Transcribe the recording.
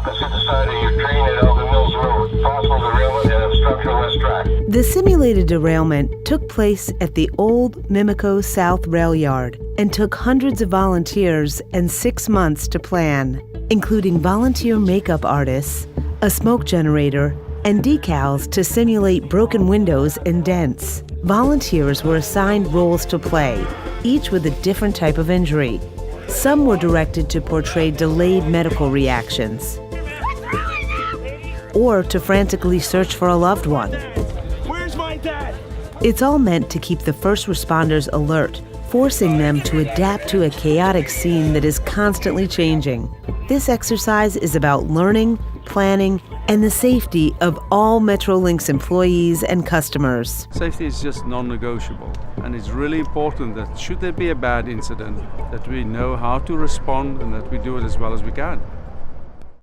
opposite the side of your train at Elgin Mills Road. Possible derailment and obstruction of west track. The simulated derailment took place at the old Mimico South Rail Yard and took hundreds of volunteers and 6 months to plan, including volunteer makeup artists, a smoke generator, and decals to simulate broken windows and dents. Volunteers were assigned roles to play, each with a different type of injury. Some were directed to portray delayed medical reactions or to frantically search for a loved one. Where's my dad? It's all meant to keep the first responders alert, forcing them to adapt to a chaotic scene that is constantly changing. This exercise is about learning, planning, and the safety of all Metrolinx employees and customers. Safety is just non-negotiable, and it's really important that should there be a bad incident, that we know how to respond and that we do it as well as we can.